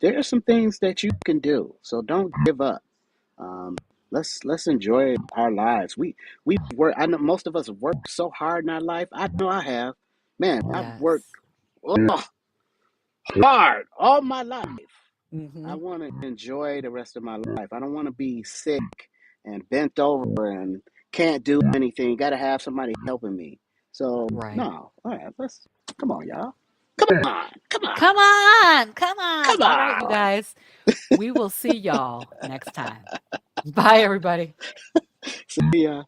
there are some things that you can do. So don't give up. Um, let's enjoy our lives. We work. I know most of us have worked so hard in our life. I know I have. Man, I've worked Yes. oh, hard all my life. I Hmm. want to enjoy the rest of my life. I don't want to be sick and bent over and can't do anything. Got to have somebody helping me. So Right. no, all right. Let's come on, y'all. Come on, come on, Come on. Come on. come All right, you on. guys. We will see y'all next time. Bye, everybody. See ya.